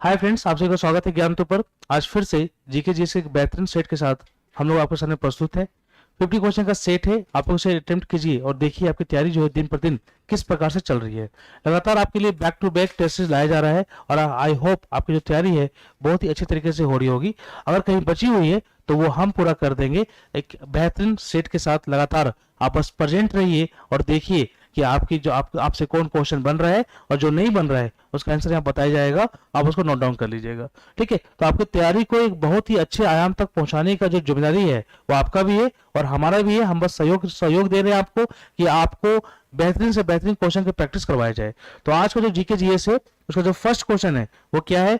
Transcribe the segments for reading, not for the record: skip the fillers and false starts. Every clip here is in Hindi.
हाय फ्रेंड्स, आप सभी का स्वागत है ज्ञान तो पर। आज फिर से जीके जी से एक बेहतरीन सेट के साथ हम लोग आपके सामने प्रस्तुत है। 50 क्वेश्चन का सेट है, आप लोग उसे अटेम्प्ट कीजिए और देखिए आपकी तैयारी जो है दिन प्रतिदिन किस प्रकार से चल रही है। लगातार आपके लिए बैक टू बैक टेस्ट लाया जा रहा है और आई होप आपकी जो तैयारी है बहुत ही अच्छे तरीके से हो रही होगी। अगर कहीं बची हुई है तो वो हम पूरा कर देंगे एक बेहतरीन सेट के साथ। लगातार आप बस प्रेजेंट रहिए और देखिए कि आपकी जो आपसे कौन क्वेश्चन बन रहा है और जो नहीं बन रहा है उसका आंसर यहाँ बताया जाएगा, आप उसको नोट डाउन कर लीजिएगा। ठीक है, तो आपकी तैयारी को एक बहुत ही अच्छे आयाम तक पहुंचाने का जो जिम्मेदारी है वो आपका भी है और हमारा भी है। हम बस सहयोग दे रहे हैं आपको कि आपको बेहतरीन से बेहतरीन क्वेश्चन की प्रैक्टिस करवाया जाए। तो आज का जो जीके जीएस है उसका जो फर्स्ट क्वेश्चन है वो क्या है,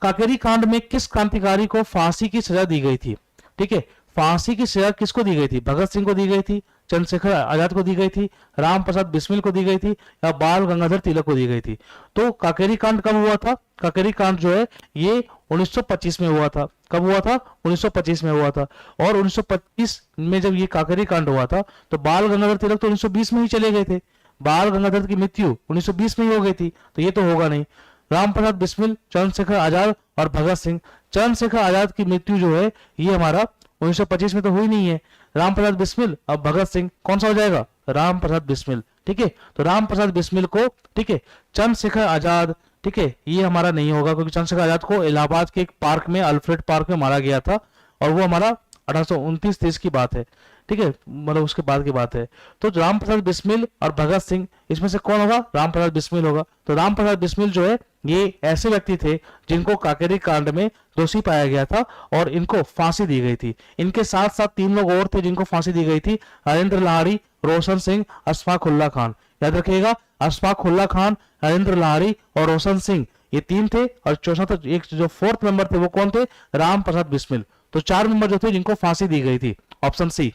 काकेरी कांड में किस क्रांतिकारी को फांसी की सजा दी गई थी। ठीक है, फांसी की सजा किसको दी गई थी? भगत सिंह को दी गई थी, चंद्रशेखर आजाद को दी गई थी, राम प्रसाद बिस्मिल को दी गई थी या बाल गंगाधर तिलक को दी गई थी। तो काकेरी कांड कब हुआ था? काकेरी कांड जो है ये 1925 में हुआ था। कब हुआ था? 1925 में हुआ था। और 1925 में जब ये काकेरी कांड हुआ था तो बाल गंगाधर तिलक तो 1920 में ही चले गए थे। बाल गंगाधर की मृत्यु 1920 में ही हो गई थी, तो ये तो होगा नहीं। राम प्रसाद बिस्मिल, चंद्रशेखर आजाद और भगत सिंह। चंद्रशेखर आजाद की मृत्यु जो है ये हमारा 1925 में तो हुई नहीं है। राम प्रसाद बिस्मिल और भगत सिंह, कौन सा हो जाएगा? राम प्रसाद बिस्मिल। ठीक है, तो राम प्रसाद बिस्मिल को, ठीक है, चंद्रशेखर आजाद, ठीक है, ये हमारा नहीं होगा क्योंकि चंद्रशेखर आजाद को इलाहाबाद के एक पार्क में, अल्फ्रेड पार्क में मारा गया था और वो हमारा 1829-30 की बात है। ठीक है, मतलब उसके बाद की बात है। तो राम प्रसाद बिस्मिल और भगत सिंह, इसमें से कौन होगा? राम प्रसाद बिस्मिल होगा। तो राम प्रसाद बिस्मिल जो है ये ऐसे व्यक्ति थे जिनको काकेरी कांड में दोषी पाया गया था और इनको फांसी दी गई थी। इनके साथ साथ 3 लोग और थे जिनको फांसी दी गई थी, हरेंद्र लाहिड़ी, रोशन सिंह, अशफाक उल्ला खान। याद रखिएगा, अशफाक उल्ला खान, हरेंद्र लाहिड़ी और रोशन सिंह, ये 3 थे और चौथा एक जो 4th मेंबर थे वो कौन थे? राम प्रसाद बिस्मिल। तो 4 मेंबर जो थे जिनको फांसी दी गई थी, ऑप्शन सी।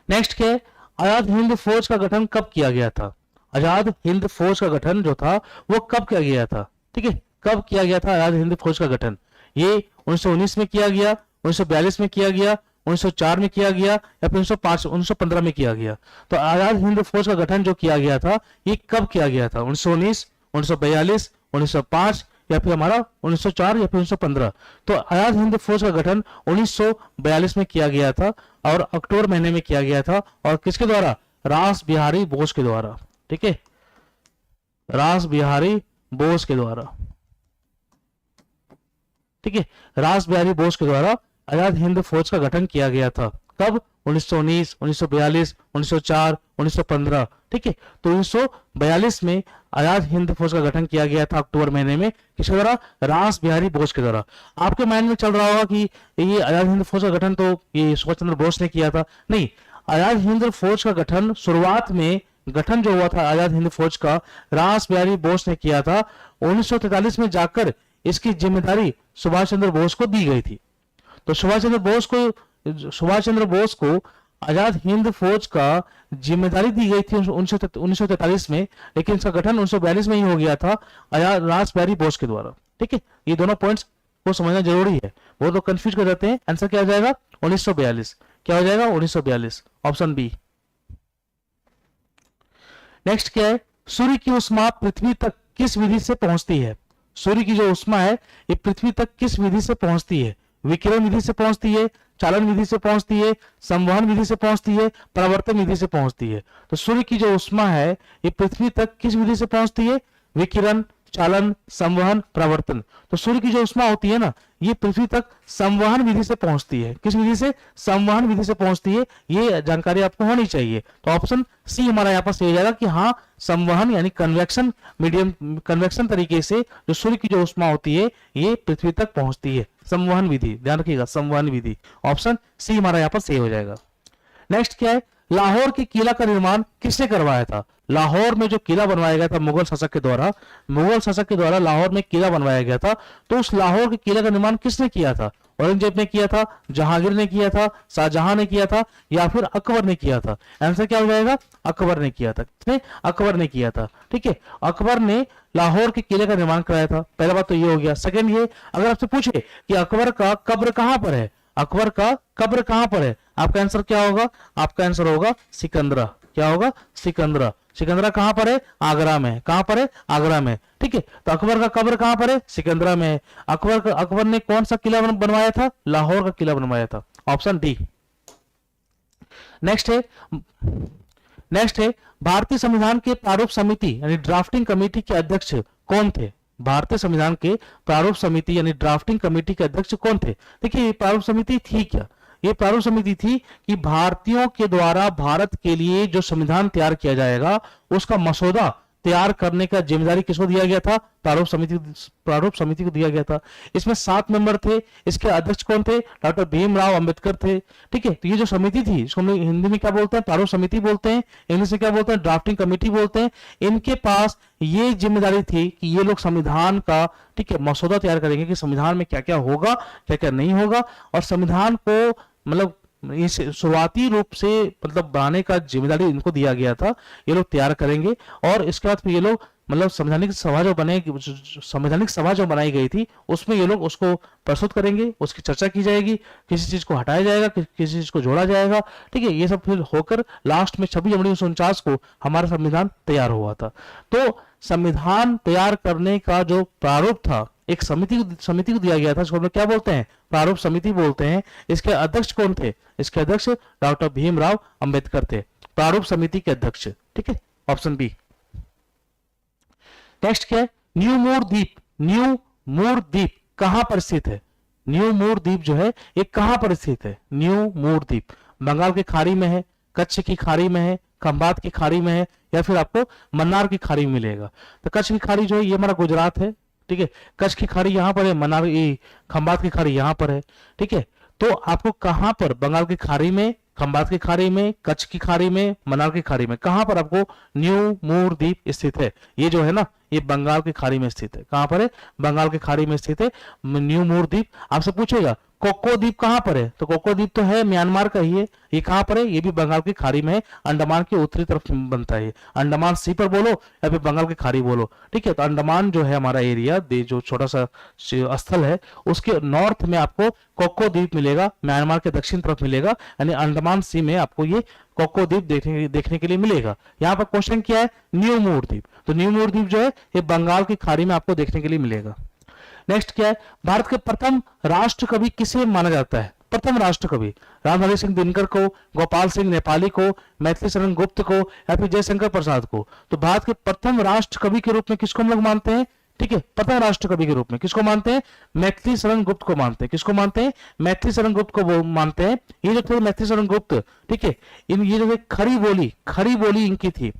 नेक्स्ट क्या है, आजाद हिंद फौज का गठन कब किया गया था? आजाद हिंद फौज का गठन जो था वो कब किया गया था? ठीक है, कब किया गया था आजाद हिंद फौज का गठन? ये 1919 में किया गया, 1942 में किया गया, 1904 में किया गया या फिर 1915 में किया गया? तो आजाद हिंद फौज का गठन जो किया गया था ये कब किया गया था? 1919, 1942, 1905 या फिर हमारा 1904 या फिर 1915? तो आजाद हिंद फौज का गठन 1942 में किया गया था और अक्टूबर महीने में किया गया था। और किसके द्वारा? रास बिहारी बोस के द्वारा। ठीक है, रास बिहारी बोस के द्वारा। ठीक है, रास बिहारी बोस के द्वारा आजाद हिंद फौज का गठन किया गया था। कब? 1919, 1942, 1904, 1915। ठीक है, तो 1942 में आजाद हिंद फौज का गठन किया गया था अक्टूबर महीने में। किसके द्वारा? रास बिहारी बोस के द्वारा। आपके माइंड में चल रहा होगा कि ये आजाद हिंद फौज का गठन तो ये सुभाष चंद्र बोस ने किया था। नहीं, आजाद हिंद फौज का गठन शुरुआत में गठन जो हुआ था आजाद हिंद फौज का, रास बिहारी बोस ने किया था। 1943 में जाकर इसकी जिम्मेदारी सुभाष चंद्र बोस को दी गई थी। तो सुभाष चंद्र बोस को आजाद हिंद फौज का जिम्मेदारी दी गई थी 1943 में, लेकिन इसका गठन 1942 में ही हो गया था आजाद रास बिहारी बोस के द्वारा। ठीक है, ये दोनों पॉइंट्स को समझना जरूरी है, वो तो कंफ्यूज कर जाते हैं। आंसर क्या हो जाएगा? 1942। क्या हो जाएगा? 1942, ऑप्शन बी। नेक्स्ट क्या है, सूर्य की उष्मा पृथ्वी तक किस विधि से पहुंचती है? सूर्य की जो उष्मा है ये पृथ्वी तक किस विधि से पहुंचती है? विकिरण विधि से पहुंचती है, चालन विधि से पहुंचती है, संवहन विधि से पहुंचती है, परावर्तन विधि से पहुंचती है? तो सूर्य की जो उष्मा है ये पृथ्वी तक किस विधि से पहुंचती है? विकिरण, चालन, संवहन, परावर्तन। तो सूर्य की जो उष्मा होती है ना ये पृथ्वी तक संवहन विधि से पहुंचती है। किस विधि से? संवहन विधि से पहुंचती है। ये जानकारी आपको होनी चाहिए। तो ऑप्शन सी हमारा यहाँ पर सही हो जाएगा कि हाँ, संवहन यानी कन्वेक्शन मीडियम, कन्वेक्शन तरीके से जो सूर्य की जो उष्मा होती है ये पृथ्वी तक पहुंचती है। संवहन विधि, ध्यान रखिएगा, संवहन विधि। ऑप्शन सी हमारा यहाँ पर सही हो जाएगा। नेक्स्ट क्या है, लाहौर के किला का निर्माण किसने करवाया था? लाहौर में जो किला बनवाया गया था मुगल शासक के द्वारा, मुगल शासक के द्वारा लाहौर में किला बनवाया गया था। तो उस लाहौर के किला का निर्माण किसने किया था? औरंगजेब ने किया था, जहांगीर ने किया था, शाहजहां ने किया था या फिर अकबर ने किया था? आंसर क्या हो जाएगा? अकबर ने किया था। किसने? अकबर ने किया था। ठीक है, अकबर ने लाहौर के किले का निर्माण कराया था। पहला बात तो ये हो गया। सेकंड ये, अगर आपसे पूछे कि अकबर का कब्र कहां पर है, आपका आंसर क्या होगा? आपका आंसर होगा सिकंदरा। क्या होगा, सिकंदरा। सिकंदरा कहाँ पर है, आगरा में है। कहाँ पर है, आगरा में। ठीक है, तो अकबर का कब्र कहाँ पर है, सिकंदरा में है। अकबर ने कौन सा किला बनवाया था, लाहौर का किला बनवाया था। Option D. नेक्स्ट है, नेक्स्ट है भारतीय संविधान के प्रारूप समिति यानी ड्राफ्टिंग कमेटी के अध्यक्ष कौन थे। भारतीय संविधान के प्रारूप समिति यानी ड्राफ्टिंग कमेटी के अध्यक्ष कौन थे। देखिए, ये प्रारूप समिति थी क्या, ये प्रारूप समिति थी कि भारतीयों के द्वारा भारत के लिए जो संविधान तैयार किया जाएगा उसका मसौदा तैयार करने का जिम्मेदारी किसको दिया गया था, प्रारूप समिति को दिया गया था। इसमें 7 मेंबर थे। इसके अध्यक्ष कौन थे, डॉक्टर भीमराव अंबेडकर थे। ठीक है, तो ये जो समिति थी इसको हम हिंदी में क्या बोलते हैं, प्रारूप समिति बोलते हैं, इंग्लिश में क्या बोलते हैं, ड्राफ्टिंग कमेटी बोलते हैं। इनके पास ये जिम्मेदारी थी कि ये लोग संविधान का, ठीक है, मसौदा तैयार करेंगे कि संविधान में क्या क्या होगा, क्या क्या नहीं होगा, और संविधान को मतलब इस शुरुआती रूप से मतलब बनाने का जिम्मेदारी इनको दिया गया था। ये लोग तैयार करेंगे और इसके बाद फिर ये लोग मतलब संवैधानिक सभा जो बनाई गई थी उसमें ये लोग उसको प्रस्तुत करेंगे, उसकी चर्चा की जाएगी, किसी चीज को हटाया जाएगा, किसी चीज को जोड़ा जाएगा। ठीक है, ये सब फिर होकर लास्ट में 26 जनवरी 1949 को हमारा संविधान तैयार हुआ था। तो संविधान तैयार करने का जो प्रारूप था एक समिति को दिया गया था, इसको हम लोग क्या बोलते हैं, प्रारूप समिति बोलते हैं। इसके अध्यक्ष कौन थे, इसके अध्यक्ष डॉक्टर भीमराव अंबेडकर थे, प्रारूप समिति के अध्यक्ष। ठीक है, ऑप्शन बी। नेक्स्ट क्या है, न्यू मूर द्वीप। न्यू मूर द्वीप कहां पर स्थित है, न्यू मूर द्वीप जो है ये कहां पर स्थित है। न्यू मूर द्वीप बंगाल की खाड़ी में है, कच्छ की खाड़ी में है, खंबात की खाड़ी में है, या फिर आपको मन्नार की खाड़ी में मिलेगा। तो कच्छ की खाड़ी जो है ये हमारा गुजरात है। ठीक है, कच्छ की खाड़ी यहाँ पर है, मन्नार खंबात की खाड़ी यहाँ पर है। ठीक है, तो आपको कहां पर, बंगाल की खाड़ी में, खंबात की खाड़ी में, कच्छ की खाड़ी में, मन्नार की खाड़ी में, कहां पर आपको न्यू मूर द्वीप स्थित है। ये जो है ना ये बंगाल की खाड़ी में स्थित है। कहां पर है, बंगाल की खाड़ी में स्थित है न्यू मूर द्वीप। आपसे पूछेगा कोको द्वीप कहां पर है, तो कोको द्वीप तो है म्यांमार का ही है। ये कहां पर है, ये भी बंगाल की खाड़ी में है, अंडमान के उत्तरी तरफ बनता है। अंडमान सी पर बोलो या फिर बंगाल की खाड़ी बोलो। ठीक है, तो अंडमान जो है हमारा एरिया जो छोटा सा स्थल है उसके नॉर्थ में आपको कोको द्वीप मिलेगा, म्यांमार के दक्षिण तरफ मिलेगा, यानी अंडमान सी में आपको ये कोको द्वीप देखने के लिए मिलेगा। यहाँ पर क्वेश्चन क्या है, न्यू मूर द्वीप। तो न्यू मूर द्वीप जो है ये बंगाल की खाड़ी में आपको देखने के लिए मिलेगा। नेक्स्ट क्या है, भारत के प्रथम राष्ट्र कवि किसे माना जाता है। प्रथम राष्ट्र कवि रामधारी सिंह दिनकर को, गोपाल सिंह नेपाली को, मैथिली शरण गुप्त को, या फिर जयशंकर प्रसाद को। तो भारत के प्रथम राष्ट्र कवि के रूप में किसको हम लोग मानते हैं, ठीक है, प्रथम राष्ट्र कवि के रूप में किसको मानते हैं, मैथिली शरण गुप्त को मानते हैं। किसको मानते हैं, मैथिली शरण गुप्त को मानते हैं। ये जो थे मैथिली शरण गुप्त, ठीक है, ये जो खड़ी बोली इनकी थी।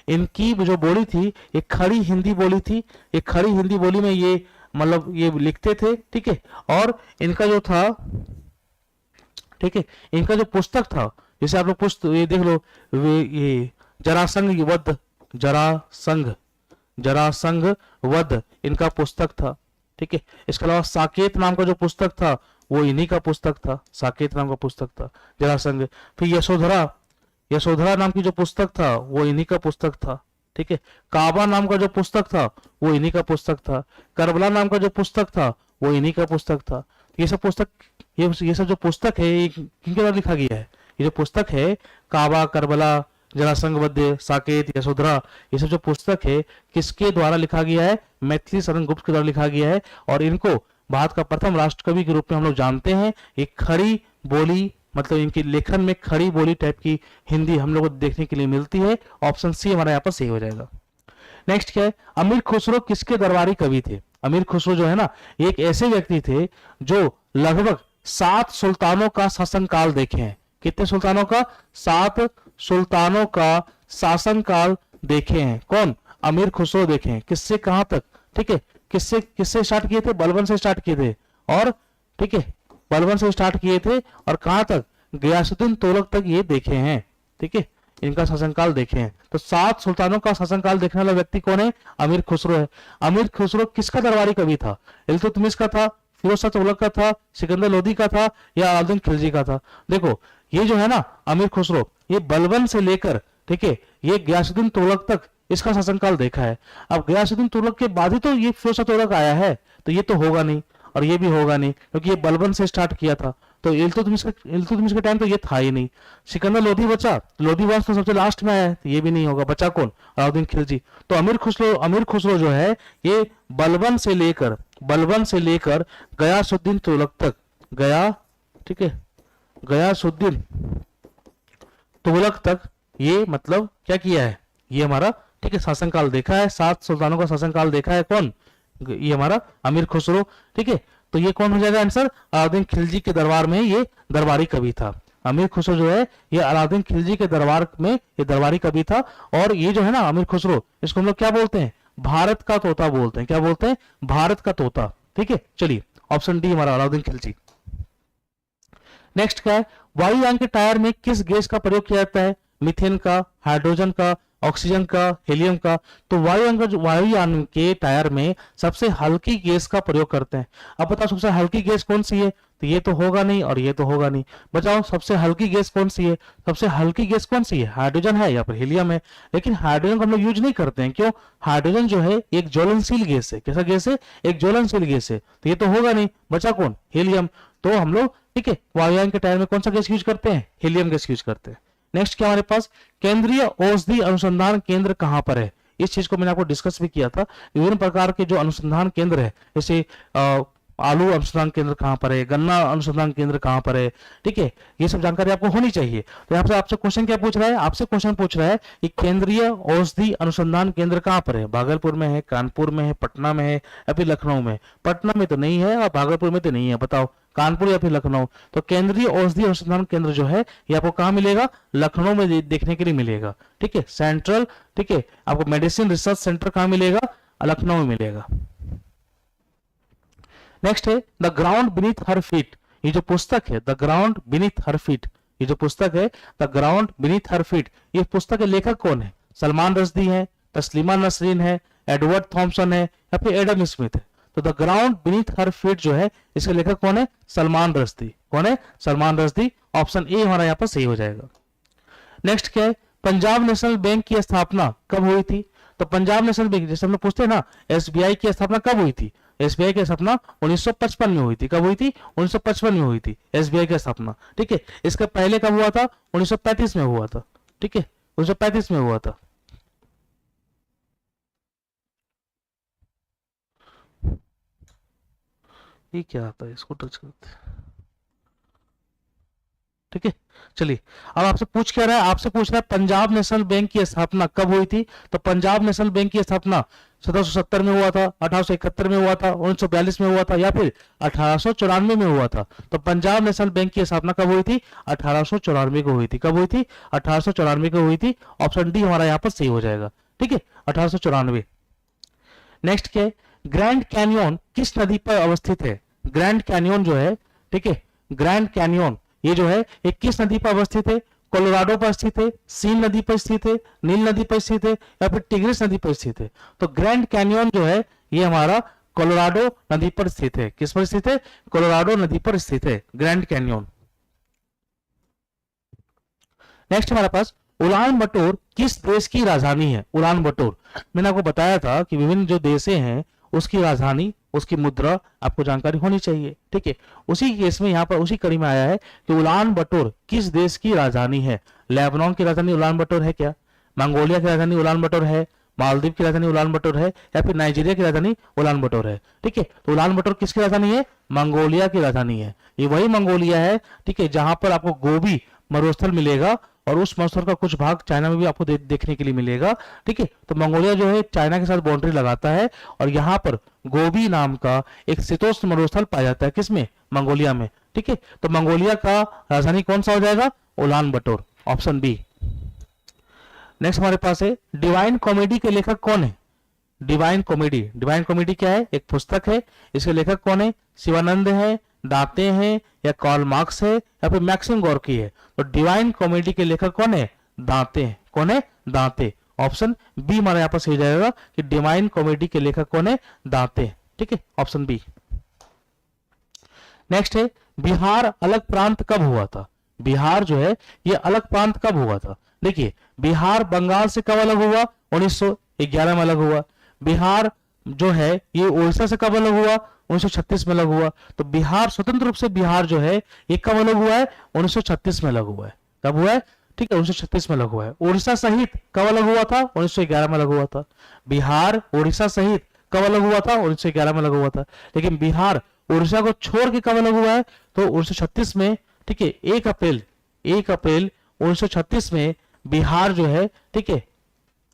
इनकी जो बोली थी ये खड़ी हिंदी बोली थी। ये खड़ी हिंदी बोली में ये मतलब ये लिखते थे। ठीक है, और इनका जो था, ठीक है, इनका जो पुस्तक था, जैसे आप लोग पुस्तक ये देख लो, ये जरासंघ वध इनका पुस्तक था। ठीक है, इसके अलावा साकेत नाम का जो पुस्तक था वो इन्हीं का पुस्तक था, साकेत नाम का पुस्तक था जरासंघ। फिर यशोधरा नाम की जो पुस्तक था वो इन्हीं का पुस्तक था। ठीक है, काबा नाम का जो पुस्तक था वो इन्हीं का पुस्तक था। करबला नाम का जो पुस्तक था वो इन्हीं का पुस्तक था। ये सब पुस्तक, ये सब जो पुस्तक है ये किनके द्वारा लिखा गया है, ये जो पुस्तक है काबा, करबला, जरासंघ वध, साकेत, यशोधरा, ये सब जो पुस्तक है किसके द्वारा लिखा गया है, मैथिली शरण गुप्त के द्वारा लिखा गया है। और इनको भारत का प्रथम राष्ट्रकवि के रूप में हम लोग जानते हैं। एक खड़ी बोली मतलब इनके लेखन में खड़ी बोली टाइप की हिंदी हम लोग को देखने के लिए मिलती है। ऑप्शन सी हमारा यहाँ पर सही हो जाएगा। नेक्स्ट क्या है, अमीर खुसरो किसके दरबारी कवि थे। अमीर खुसरो जो है ना एक ऐसे व्यक्ति थे जो लगभग 7 सुल्तानों का शासनकाल देखे हैं। कितने सुल्तानों का, 7 सुल्तानों का शासनकाल देखे हैं। कौन, अमीर खुसरो देखे हैं। किससे कहां तक, ठीक है, किससे स्टार्ट किए थे, बलबन से स्टार्ट किए थे, और ठीक है बलबन से स्टार्ट किए थे और कहां तक, गयासुद्दीन तुगलक तक ये देखे हैं। ठीक है, इनका शासनकाल देखे हैं। तो 7 सुल्तानों का शासनकाल देखने वाला व्यक्ति कौन है, अमीर खुसरो है। अमीर खुसरो किसका दरबारी कवि था, इल्तुतमिश का था, फिरोज शाह तुगलक का था, सिकंदर लोदी का था, या अलाउद्दीन खिलजी का था। देखो ये जो है ना अमीर खुसरो, ये बलबन से लेकर, ठीक है, ये गयासुद्दीन तुगलक तक इसका शासनकाल देखा है। अब गयासुद्दीन तुगलक के बाद ही तो ये फिरोज शाह तुगलक आया है, तो ये तो होगा नहीं और ये भी होगा नहीं, क्योंकि ये बलबन से स्टार्ट किया था। तो इल्तुतमिश के टाइम तो ये था ही नहीं। सिकंदर लोधी बचा, लोधी वंश तो सबसे लास्ट में आया है, तो ये भी नहीं होगा। बचा कौन? अलाउद्दीन खिलजी। तो अमीर खुसरो जो है ये बलबन से लेकर गयासुद्दीन तुगलक तक, ठीक है, गयासुद्दीन तुगलक तक ये मतलब क्या किया है, ये हमारा, ठीक है, शासनकाल देखा है। 7 सुल्तानों का शासनकाल देखा है। कौन? ये हमारा अमीर खुसरो, ठीक है। तो ये कौन हो जाएगा आंसर? अलाउद्दीन खिलजी के दरबार में ये दरबारी कवि था। अमीर खुसरो जो है ये अलाउद्दीन खिलजी के दरबार में ये दरबारी कवि था। और ये जो है ना अमीर खुसरो, इसको हम लोग क्या बोलते हैं? भारत का तोता बोलते हैं। क्या बोलते हैं? भारत का तोता। ठीक है, चलिए ऑप्शन डी हमारा अलाउद्दीन खिलजी। नेक्स्ट क्या है? वायुयान के टायर में किस गैस का प्रयोग किया जाता है? मीथेन का, हाइड्रोजन का, ऑक्सीजन का, हीलियम का। तो वायुयान के टायर में सबसे हल्की गैस का प्रयोग करते हैं। अब बताओ सबसे हल्की गैस कौन सी है? तो ये तो होगा नहीं और ये तो होगा नहीं। बताओ सबसे हल्की गैस कौन सी है? सबसे हल्की गैस कौन सी है? हाइड्रोजन है या फिर हीलियम है। लेकिन हाइड्रोजन को हम लोग यूज नहीं करते हैं। क्यों? हाइड्रोजन जो है एक ज्वलनशील गैस है। कैसा गैस है? एक ज्वलनशील गैस है। तो ये तो होगा नहीं। बचा कौन? हीलियम। तो हम लोग, ठीक है, वायुयान के टायर में कौन सा गैस यूज करते हैं? हीलियम गैस यूज करते हैं। नेक्स्ट क्या हमारे पास? केंद्रीय औषधि अनुसंधान केंद्र कहां पर है? इस चीज को मैंने आपको डिस्कस भी किया था। विभिन्न प्रकार के जो अनुसंधान केंद्र है, जैसे आलू अनुसंधान केंद्र कहां पर है, गन्ना अनुसंधान केंद्र कहां पर है, ठीक है, ये सब जानकारी आपको होनी चाहिए। तो यहाँ पे आपसे क्वेश्चन क्या पूछ रहा है? आपसे क्वेश्चन पूछ रहा है कि केंद्रीय औषधि अनुसंधान केंद्र कहां पर है? भागलपुर में है, कानपुर में है, पटना में है या फिर लखनऊ में? पटना में तो नहीं है और भागलपुर में तो नहीं है। बताओ कानपुर या फिर लखनऊ? तो केंद्रीय औषधि अनुसंधान केंद्र जो है ये आपको कहां मिलेगा? लखनऊ में देखने के लिए मिलेगा। ठीक है, सेंट्रल, ठीक है, आपको मेडिसिन रिसर्च सेंटर कहां मिलेगा? लखनऊ में मिलेगा। नेक्स्ट है the ground beneath her feet. ये जो पुस्तक है the ground beneath her feet, ये जो पुस्तक है the ground beneath her feet, ये पुस्तक के लेखक कौन है? सलमान रश्दी है, तस्लीमा नसरीन है, एडवर्ड थॉमसन है या फिर एडम स्मिथ है? तो the ground beneath her feet जो है इसके लेखक कौन है? सलमान रश्दी। कौन है? सलमान रश्दी। ऑप्शन ए हमारा यहाँ पर सही हो जाएगा। नेक्स्ट क्या है? पंजाब नेशनल बैंक की स्थापना कब हुई थी? तो पंजाब नेशनल बैंक, जैसे हम लोग पूछते हैं ना एसबीआई की स्थापना कब हुई थी? एसबीआई की स्थापना 1955 में हुई थी। कब हुई थी? 1955 में हुई थी एसबीआई की स्थापना। ठीक है, इसका पहले कब हुआ था? 1935 में हुआ था। ठीक है, 1935 में हुआ था। ये क्या आता है? इसको टच करते हैं। ठीक है, चलिए अब आपसे पूछ क्या रहा है? आपसे पूछ रहा है पंजाब नेशनल बैंक की स्थापना कब हुई थी? तो पंजाब नेशनल बैंक की स्थापना 1770 में हुआ था, 1871 में हुआ था, 1942 में हुआ था या फिर 1894 में हुआ था? तो पंजाब नेशनल बैंक की स्थापना कब हुई थी? 1894 को हुई थी। कब हुई थी? 1894 को हुई थी। ऑप्शन डी हमारा यहाँ पर सही हो जाएगा। ठीक है, 1894। नेक्स्ट क्या है? ग्रैंड कैनियन किस नदी पर अवस्थित है? ग्रैंड कैनियन जो है, ठीक है, ग्रैंड कैनियन ये जो है ये किस नदी पर अवस्थित है? कोलोराडो पर स्थित है, सीन नदी पर स्थित है, नील नदी पर स्थित है या फिर टिग्रिस नदी पर स्थित है? तो ग्रैंड कैनियन जो है ये हमारा कोलोराडो नदी पर स्थित है। किस पर स्थित है? कोलोराडो नदी पर स्थित है ग्रैंड कैनियन। नेक्स्ट हमारे पास उलान बटोर किस देश की राजधानी है? उलान बटोर मैंने आपको बताया था कि विभिन्न जो देशें हैं उसकी राजधानी, उसकी मुद्रा आपको जानकारी होनी चाहिए। ठीक है, उसी केस में यहाँ पर उसी कड़ी में आया है कि उलान बटोर किस देश की राजधानी है? लेबनान की राजधानी उलान बटोर है क्या? मंगोलिया की राजधानी उलान बटोर है? मालदीव की राजधानी उलान बटोर है या फिर नाइजीरिया की राजधानी उलान बटोर है? ठीक है, तो उलान बटोर किसकी राजधानी है? मंगोलिया की राजधानी है। ये वही मंगोलिया है, ठीक है, जहां पर आपको गोबी मरुस्थल मिलेगा और उस मरुस्थल का कुछ भाग चाइना में भी आपको देखने के लिए मिलेगा। ठीक है, तो मंगोलिया जो है चाइना के साथ बाउंड्री लगाता है और यहाँ पर गोबी नाम का एक शीतोष्ण मरुस्थल पाया जाता है। किसमें? मंगोलिया में। ठीक है, तो मंगोलिया का राजधानी कौन सा हो जाएगा? उलान बटोर। Option B. नेक्स्ट हमारे पास है डिवाइन कॉमेडी के लेखक कौन है? डिवाइन कॉमेडी, डिवाइन कॉमेडी क्या है? एक पुस्तक है। इसके लेखक कौन है? शिवानंद है, दाते हैं या कार्ल मार्क्स है या फिर मैक्सिम गोर्की है? तो डिवाइन कॉमेडी के लेखक कौन है? दाते हैं। कौन है? दाते। ऑप्शन बी हमारा यहाँ पर सही जाएगा कि डिवाइन कॉमेडी के लेखक कौन है? दाते। ठीक है, ऑप्शन बी। नेक्स्ट है बिहार अलग प्रांत कब हुआ था? बिहार जो है ये अलग प्रांत कब हुआ था? देखिए बिहार बंगाल से कब अलग हुआ? 1911 में अलग हुआ। बिहार जो है ये उड़ीसा से कब अलग हुआ? 1936 में अलग हुआ। तो बिहार स्वतंत्र रूप से बिहार जो है ये कब अलग हुआ है? 1936 में अलग हुआ है। कब हुआ है? ठीक है, 1936 में अलग हुआ है। उड़ीसा सहित कब अलग हुआ था? 1911 में अलग हुआ था। बिहार उड़ीसा सहित कब अलग हुआ था? 1911 में अलग हुआ था। लेकिन बिहार उड़ीसा को छोड़ के कब अलग हुआ है? तो 1936 में। ठीक है, 1 अप्रैल 1936 में बिहार जो है, ठीक है,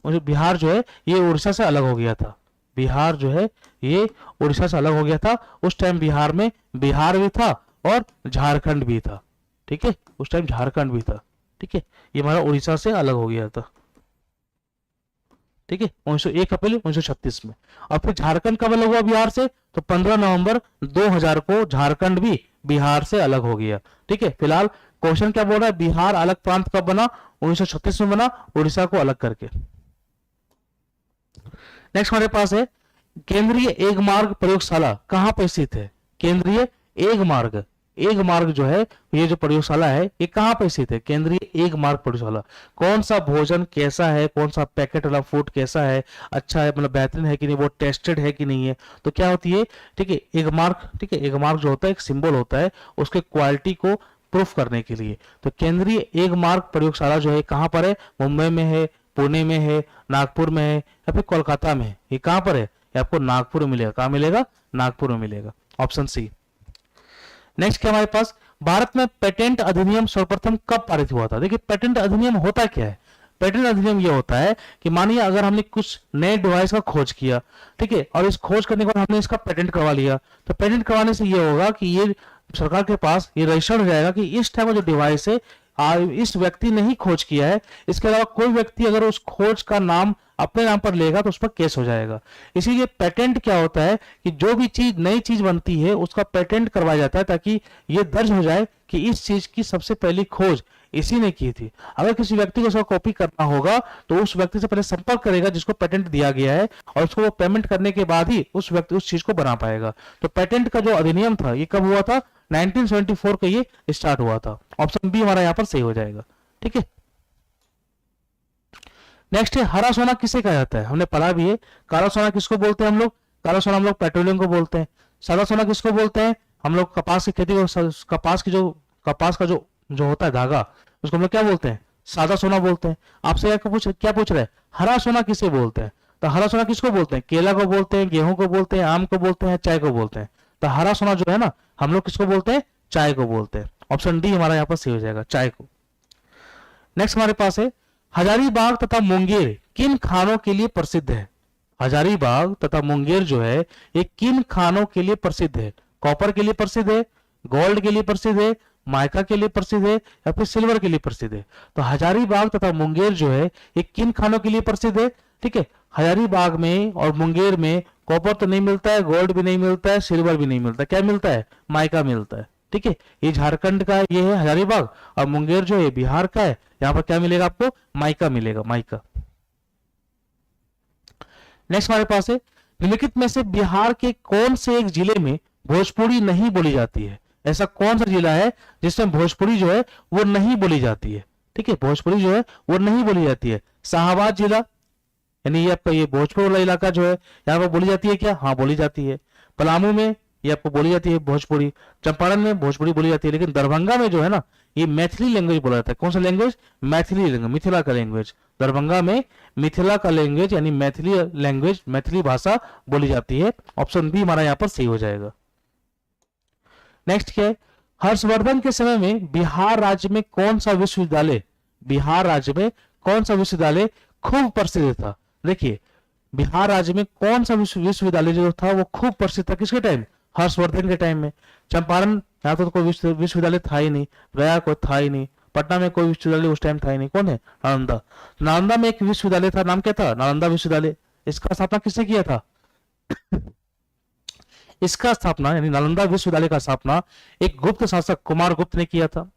बिहार जो है ये उड़ीसा से अलग हो गया था। बिहार जो है ये उड़ीसा से अलग हो गया था। उस टाइम बिहार में बिहार भी था और झारखंड भी था। ठीक है, उस टाइम झारखंड भी था। ठीक है, ये हमारा उड़ीसा से अलग हो गया था। ठीक है, 1 अप्रैल 1936 में। और फिर झारखंड कब अलग हुआ बिहार से? तो 15 नवंबर 2000 को झारखंड भी बिहार से अलग हो गया। ठीक है, फिलहाल क्वेश्चन क्या बोल रहा है? बिहार अलग प्रांत कब बना? 1936 में बना, उड़ीसा को अलग करके। नेक्स्ट हमारे पास है केंद्रीय एग मार्ग प्रयोगशाला कहां पर स्थित है? केंद्रीय एग मार्ग जो है, ये जो प्रयोगशाला है ये कहां पर स्थित है? केंद्रीय एग मार्ग प्रयोगशाला। कौन सा भोजन कैसा है, कौन सा पैकेट वाला फूड कैसा है, अच्छा है, मतलब बेहतरीन है कि नहीं, वो टेस्टेड है कि नहीं है, तो क्या होती है? ठीक है, एग मार्ग। ठीक है, एग मार्ग जो होता है एक सिंबल होता है उसके क्वालिटी को प्रूफ करने के लिए। तो केंद्रीय एग मार्ग प्रयोगशाला जो है कहां पर है? मुंबई में है, पुणे में है, नागपुर में है या फिर कोलकाता में है? ये कहां पर है? ये आपको नागपुर में मिलेगा। कहां मिलेगा? नागपुर में मिलेगा। Option C. नेक्स्ट क्या हमारे पास? भारत में पेटेंट अधिनियम सर्वप्रथम कब पारित हुआ था? देखिए, पेटेंट अधिनियम होता क्या है? पेटेंट अधिनियम ये होता है कि मानिए अगर हमने कुछ नए डिवाइस का खोज किया, ठीक है, और इस खोज करने के बाद हमने इसका पेटेंट करवा लिया, तो पेटेंट करवाने से ये होगा कि ये सरकार के पास ये रजिस्टर्ड हो जाएगा कि इस टाइप का जो डिवाइस है इस व्यक्ति ने ही खोज किया है। इसके अलावा कोई व्यक्ति अगर उस खोज का नाम अपने नाम पर लेगा तो उस पर केस हो जाएगा। इसीलिए पेटेंट क्या होता है कि जो भी चीज नई चीज बनती है उसका पेटेंट करवाया जाता है ताकि ये दर्ज हो जाए कि इस चीज की सबसे पहली खोज इसी ने की थी। अगर किसी व्यक्ति को उसका कॉपी करना होगा तो उस व्यक्ति से पहले संपर्क करेगा जिसको पेटेंट दिया गया है और उसको वो पेमेंट करने के बाद ही उस व्यक्ति उस चीज को बना पाएगा। तो पेटेंट का जो अधिनियम था ये कब हुआ था? 1974 को ये स्टार्ट हुआ था। ऑप्शन बी हमारा यहाँ पर सही हो जाएगा। ठीक है, नेक्स्ट है हरा सोना किसे कहा जाता है? हमने पढ़ा भी है। काला सोना किसको बोलते हैं हम लोग? काला सोना हम लोग पेट्रोलियम को बोलते हैं। सादा सोना किसको बोलते हैं? हम लोग कपास की खेती को, कपास का जो होता है धागा, उसको हम लोग क्या बोलते हैं? सादा सोना बोलते हैं। आपसे क्या पूछ रहे हैं? हरा सोना किसे बोलते हैं? तो हरा सोना किसको बोलते हैं? केला को बोलते हैं, गेहूं को बोलते हैं, आम को बोलते हैं, चाय को बोलते हैं। तो हरा सोना जो है ना, हम लोग किसको बोलते हैं? चाय को बोलते हैं। ऑप्शन डी हमारा यहाँ पर सही हो जाएगा, चाय को। नेक्स्ट हमारे पास है हजारीबाग तथा मुंगेर किन खानों के लिए प्रसिद्ध है? हजारीबाग तथा मुंगेर जो है ये किन खानों के लिए प्रसिद्ध है? कॉपर के लिए प्रसिद्ध है, गोल्ड के लिए प्रसिद्ध है, माइका के लिए प्रसिद्ध है या फिर सिल्वर के लिए प्रसिद्ध है? तो हजारीबाग तथा मुंगेर जो है ये किन खानों के लिए प्रसिद्ध है? ठीक है, हजारीबाग में और मुंगेर में कॉपर तो नहीं मिलता है, गोल्ड भी नहीं मिलता है, सिल्वर भी नहीं मिलता, क्या मिलता है? माइका मिलता है। ठीक है, ये झारखंड का ये है हजारीबाग और मुंगेर जो है बिहार का है। यहाँ पर क्या मिलेगा आपको? माइका मिलेगा, माइका। नेक्स्ट हमारे पास है निम्नलिखित में से बिहार के कौन से एक जिले में भोजपुरी नहीं बोली जाती है? ऐसा कौन सा जिला है जिसमें भोजपुरी जो है वो नहीं बोली जाती है? ठीक है, भोजपुरी जो है वो नहीं बोली जाती है। शाहबाद जिला, यानी ये आपका ये भोजपुर वाला इलाका जो है यहाँ पर बोली जाती है क्या? हाँ, बोली जाती है। पलामू में ये आपको बोली जाती है भोजपुरी, चंपारण में भोजपुरी बोली जाती है, लेकिन दरभंगा में जो है ना ये मैथिली लैंग्वेज बोला जाता है। कौन सा लैंग्वेज? मैथिली लैंग्वेज, मिथिला का लैंग्वेज। दरभंगा में मिथिला का लैंग्वेज यानी मैथिली लैंग्वेज, मैथिली भाषा बोली जाती है। ऑप्शन बी हमारा यहाँ पर सही हो जाएगा। नेक्स्ट क्या है? हर्षवर्धन के समय में बिहार राज्य में कौन सा विश्वविद्यालय खूब प्रसिद्ध था? देखिए, बिहार राज्य में कौन सा विश्वविद्यालय जो था वो खूब प्रसिद्ध था? किसके टाइम? हर्षवर्धन के टाइम में। चंपारण यहाँ तो कोई विश्वविद्यालय था ही नहीं, गया कोई था ही नहीं, पटना में कोई विश्वविद्यालय उस टाइम था ही नहीं। कौन है? नालंदा। नालंदा में एक विश्वविद्यालय था, नाम क्या था? नालंदा विश्वविद्यालय। इसका स्थापना किसने किया था? इसका स्थापना यानी नालंदा विश्वविद्यालय का स्थापना एक गुप्त शासक कुमार गुप्त ने किया था।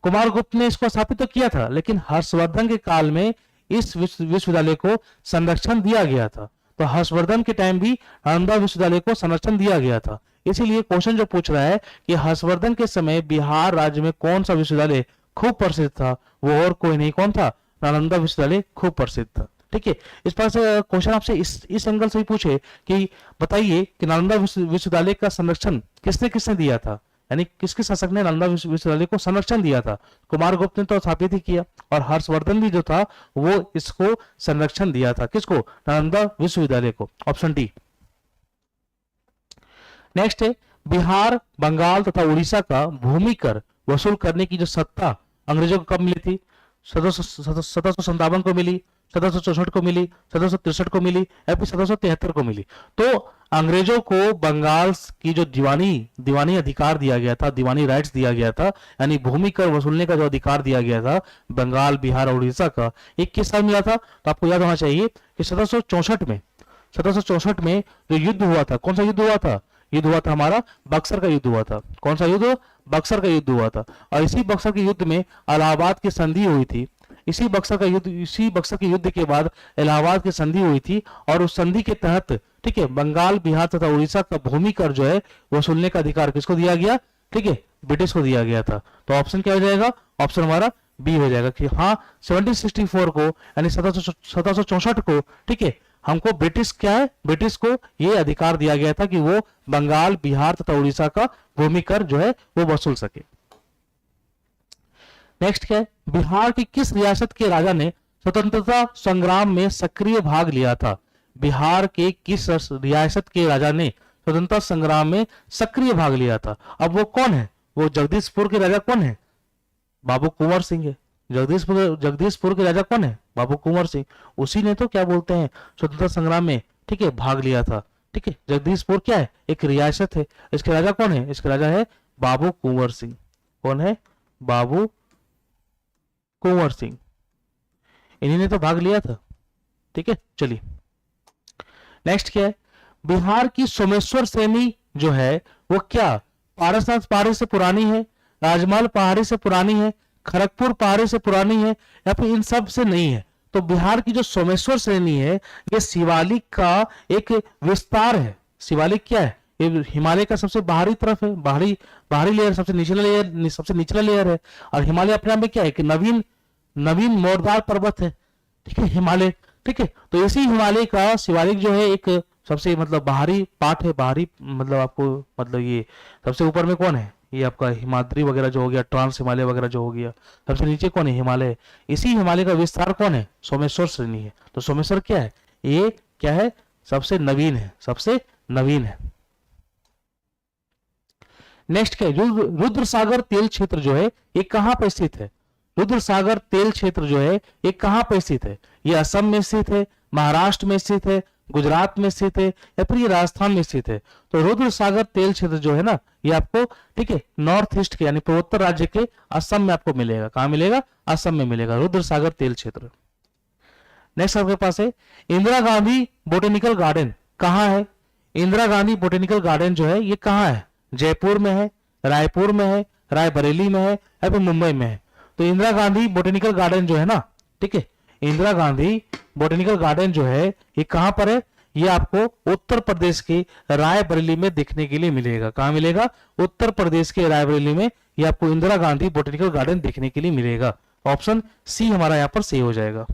कुमार गुप्त ने इसको स्थापित तो किया था, लेकिन हर्षवर्धन के काल में इस विश्वविद्यालय को संरक्षण दिया गया था। तो हर्षवर्धन के टाइम भी नालंदा विश्वविद्यालय को संरक्षण दिया गया था। इसीलिए क्वेश्चन जो पूछ रहा है कि हर्षवर्धन के समय बिहार राज्य में कौन सा विश्वविद्यालय खूब प्रसिद्ध था, वो और कोई नहीं, कौन था? नालंदा विश्वविद्यालय खूब प्रसिद्ध था। ठीक है। इस पर से क्वेश्चन आपसे इस एंगल से भी पूछे कि बताइए कि नालंदा विश्वविद्यालय का संरक्षण किसने किसने दिया था, यानी किसके शासक ने नालंदा विश्वविद्यालय को संरक्षण दिया था। कुमारगुप्त ने तो स्थापित ही किया और हर्षवर्धन भी जो था वो इसको संरक्षण दिया था, किसको, नालंदा विश्वविद्यालय को। Option D. नेक्स्ट है बिहार, बंगाल तथा उड़ीसा का भूमि कर वसूल करने की जो सत्ता अंग्रेजों को कब मिली थी? 1757 को मिली, 1764 को मिली, 1763 को मिली या फिर 1773 को मिली। तो अंग्रेजों को बंगाल की जो दीवानी अधिकार दिया गया था, दीवानी राइट्स दिया गया था, यानी भूमि कर वसूलने का जो अधिकार दिया गया था बंगाल, बिहार और उड़ीसा का, एक किस साल मिला था? तो आपको याद होना चाहिए कि 1764 में जो युद्ध हुआ था, कौन सा युद्ध हुआ था? युद्ध हुआ था हमारा बक्सर का युद्ध हुआ था। कौन सा युद्ध? बक्सर का युद्ध हुआ था। और इसी बक्सर के युद्ध में इलाहाबाद की संधि हुई थी। इसी बक्सर के युद्ध के बाद इलाहाबाद की संधि हुई थी और उस संधि के तहत, ठीक है, बंगाल, बिहार तथा उड़ीसा का भूमि कर जो है वसूलने का अधिकार किसको दिया गया? ठीक है, ब्रिटिश को दिया गया था। तो ऑप्शन क्या हो जाएगा? ऑप्शन हमारा बी हो जाएगा कि हाँ 1764 को यानी 1764 को, ठीक है, हमको ब्रिटिश क्या है, ब्रिटिश को ये अधिकार दिया गया था कि वो बंगाल, बिहार तथा उड़ीसा का भूमि कर जो है वो वसूल सके। नेक्स्ट क्या है? बिहार की किस रियासत के राजा ने स्वतंत्रता संग्राम में सक्रिय भाग लिया था? बिहार के किस रियासत के राजा ने स्वतंत्रता संग्राम में सक्रिय भाग लिया था? अब वो कौन है? वो जगदीशपुर के राजा कौन है? बाबू कुंवर सिंह है। जगदीशपुर के राजा कौन है? बाबू कुंवर सिंह। उसी ने तो क्या बोलते हैं स्वतंत्रता संग्राम में, ठीक है, भाग लिया था। ठीक है, जगदीशपुर क्या है? एक रियासत है। इसके राजा कौन है? इसके राजा है बाबू कुंवर सिंह। कौन है? बाबू कुंवर सिंह। इन्हीं ने तो भाग लिया था। ठीक है, चलिए नेक्स्ट क्या है? बिहार की सोमेश्वर श्रेणी जो है वो क्या पारसनाथ पहाड़ी से पुरानी है, राजमहल पहाड़ी से पुरानी है, खड़गपुर पहाड़ी से पुरानी है या फिर इन सब से नहीं है? तो बिहार की जो सोमेश्वर श्रेणी है ये शिवालिक का एक विस्तार है। शिवालिक क्या है? ये हिमालय का सबसे बाहरी तरफ है, बाहरी लेयर, सबसे निचला लेयर है। और हिमालय अपने आप में क्या है कि नवीन मोरदार पर्वत है। ठीक है, हिमालय। ठीक है, तो इसी हिमालय का शिवालिक जो है एक सबसे मतलब बाहरी पार्ट है। बाहरी मतलब आपको मतलब ये सबसे ऊपर में कौन है? ये आपका हिमाद्री वगैरह जो हो गया, ट्रांस हिमालय वगैरह जो हो गया। सबसे नीचे कौन है? हिमालय। इसी हिमालय का विस्तार कौन है? सोमेश्वर श्रेणी है। तो सोमेश्वर क्या है? ये क्या है? सबसे नवीन है, सबसे नवीन है। नेक्स्ट क्या है? रुद्रसागर तेल क्षेत्र जो है ये कहां पर स्थित है? रुद्रसागर तेल क्षेत्र जो है ये कहां पर स्थित है? ये असम में स्थित है, महाराष्ट्र में स्थित है, गुजरात में स्थित है या फिर ये राजस्थान में स्थित है? तो रुद्रसागर तेल क्षेत्र जो है ना ये आपको, ठीक है, नॉर्थ ईस्ट के यानी पूर्वोत्तर राज्य के असम में आपको मिलेगा। कहां मिलेगा? असम में मिलेगा रुद्रसागर तेल क्षेत्र। नेक्स्ट आपके पास है इंदिरा गांधी बोटेनिकल गार्डन कहां है? इंदिरा गांधी बोटेनिकल गार्डन जो है ये कहां है? जयपुर में है, रायपुर में है, रायबरेली में है या फिर मुंबई में है? तो इंदिरा गांधी बोटेनिकल गार्डन जो है ना, ठीक है, इंदिरा गांधी बोटेनिकल गार्डन जो है ये कहां पर है? ये आपको उत्तर प्रदेश के रायबरेली में देखने के लिए मिलेगा। कहां मिलेगा? उत्तर प्रदेश के रायबरेली में ये आपको इंदिरा गांधी बोटेनिकल गार्डन देखने के लिए मिलेगा। ऑप्शन सी हमारा यहां पर सही हो जाएगा।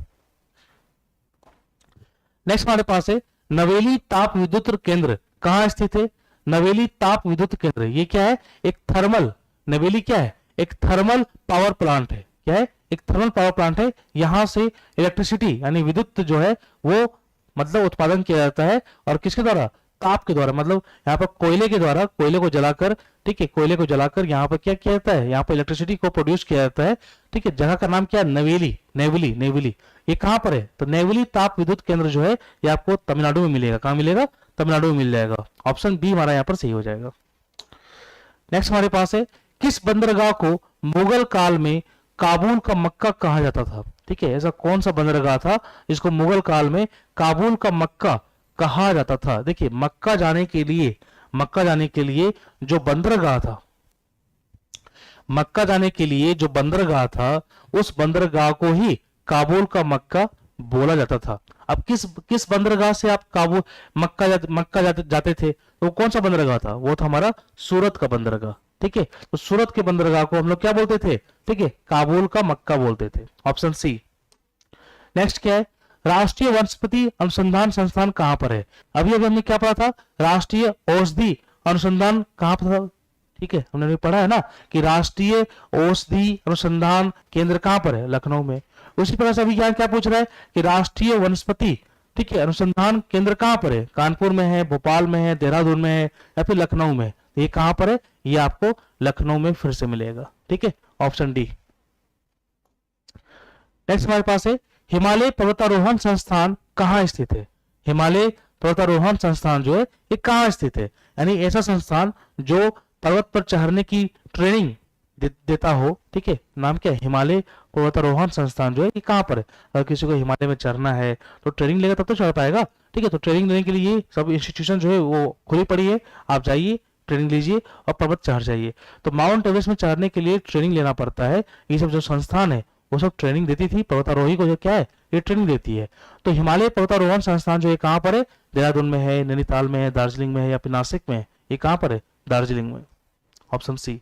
नेक्स्ट हमारे पास है नवेली ताप विद्युत केंद्र कहां स्थित है? नवेली ताप विद्युत केंद्र ये क्या है? एक थर्मल, नवेली क्या है? एक थर्मल पावर प्लांट है। क्या है? एक थर्मल पावर प्लांट है। यहां से इलेक्ट्रिसिटी यानी विद्युत जो है वो मतलब उत्पादन किया जाता है। और किसके द्वारा? ताप के द्वारा, मतलब यहाँ पर कोयले के द्वारा, कोयले को जलाकर, ठीक है, कोयले को जलाकर यहाँ पर क्या किया जाता है? यहाँ पर इलेक्ट्रिसिटी को प्रोड्यूस किया जाता है। ठीक है, जगह का नाम क्या है? नवेली। नेवली ये कहां पर है? तो नेवली ताप विद्युत केंद्र जो है ये आपको तमिलनाडु में मिलेगा। कहां मिलेगा? तमिलनाडु में मिल जाएगा। ऑप्शन बी हमारा यहाँ पर सही हो जाएगा। नेक्स्ट हमारे पास है किस बंदरगाह को मुगल काल में काबुल का मक्का कहा जाता था? ठीक है, ऐसा कौन सा बंदरगाह था जिसको मुगल काल में काबुल का मक्का कहा जाता था? देखिए मक्का जाने के लिए जो बंदरगाह था, मक्का जाने के लिए जो बंदरगाह था उस बंदरगाह को ही काबुल का मक्का बोला जाता था। अब किस बंदरगाह से आप काबुल मक्का जाते थे? तो कौन सा बंदरगाह था? वो था हमारा सूरत का बंदरगाह। ठीक है, तो सूरत के बंदरगाह को हम लोग क्या बोलते थे? ठीक है, काबुल का मक्का बोलते थे। Option C. नेक्स्ट क्या है? राष्ट्रीय वनस्पति अनुसंधान संस्थान कहाँ पर है? अभी अभी हमने क्या पढ़ा था? राष्ट्रीय औषधि अनुसंधान कहाँ पर था? ठीक है, हमने पढ़ा है ना कि राष्ट्रीय औषधि अनुसंधान केंद्र कहाँ पर है? लखनऊ में। उसी प्रकार से अभी ज्ञान क्या पूछ रहा है कि राष्ट्रीय वनस्पति, ठीक है, अनुसंधान केंद्र कहाँ पर है? कानपुर में है, भोपाल में है, देहरादून में है या फिर लखनऊ में? ये कहाँ पर है? ये आपको लखनऊ में फिर से मिलेगा। ठीक है, ऑप्शन डी। नेक्स्ट हमारे पास है हिमालय पर्वतारोहण संस्थान कहाँ स्थित है? हिमालय पर्वतारोहण संस्थान जो है ये कहाँ स्थित है? यानी ऐसा संस्थान जो पर्वत पर चढ़ने की ट्रेनिंग देता हो। ठीक है, नाम क्या है? हिमालय पर्वतारोहण संस्थान जो है ये कहाँ पर है? अगर किसी को हिमालय में चढ़ना है तो ट्रेनिंग लेगा तब तो चढ़ पाएगा। ठीक है, तो ट्रेनिंग लेने के लिए सब इंस्टीट्यूशन जो है वो खुली पड़ी है, आप जाइए ट्रेनिंग लीजिए और पर्वत चढ़ जाइए। तो माउंट एवरेस्ट में चढ़ने के लिए ट्रेनिंग लेना पड़ता है। ये सब जो संस्थान है वो सब ट्रेनिंग देती थी पर्वतारोही को, जो क्या है ये ट्रेनिंग देती है। तो हिमालय पर्वतारोहण संस्थान जो है कहाँ पर है? देहरादून में है, नैनीताल में है, दार्जिलिंग में है या फिर नासिक में है? ये कहाँ पर है? दार्जिलिंग में, ऑप्शन सी।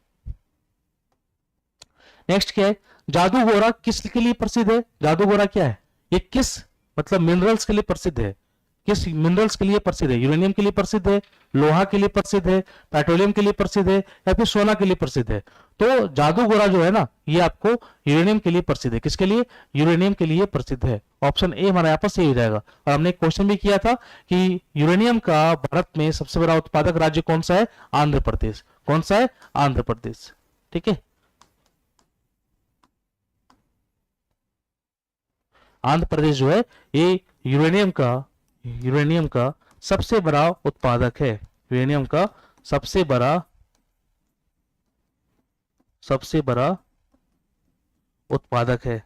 नेक्स्ट क्या है? जादूगोरा किस लिए प्रसिद्ध है? जादूगोरा क्या है? ये किस मतलब मिनरल्स के लिए प्रसिद्ध है? किस मिनरल्स के लिए प्रसिद्ध है? यूरेनियम के लिए प्रसिद्ध है, लोहा के लिए प्रसिद्ध है, पेट्रोलियम के लिए प्रसिद्ध है या फिर सोना के लिए प्रसिद्ध है? तो जादूगोरा जो है ना ये आपको यूरेनियम के लिए प्रसिद्ध है। किसके लिए? यूरेनियम के लिए प्रसिद्ध है। ऑप्शन ए हमारा यहाँ पर सही हो जाएगा। और हमने एक क्वेश्चन भी किया था कि यूरेनियम का भारत में सबसे बड़ा उत्पादक राज्य कौन सा है? आंध्र प्रदेश। कौन सा है? आंध्र प्रदेश। ठीक है, आंध्र प्रदेश जो है ये यूरेनियम का सबसे बड़ा उत्पादक है। यूरेनियम का सबसे बड़ा उत्पादक है।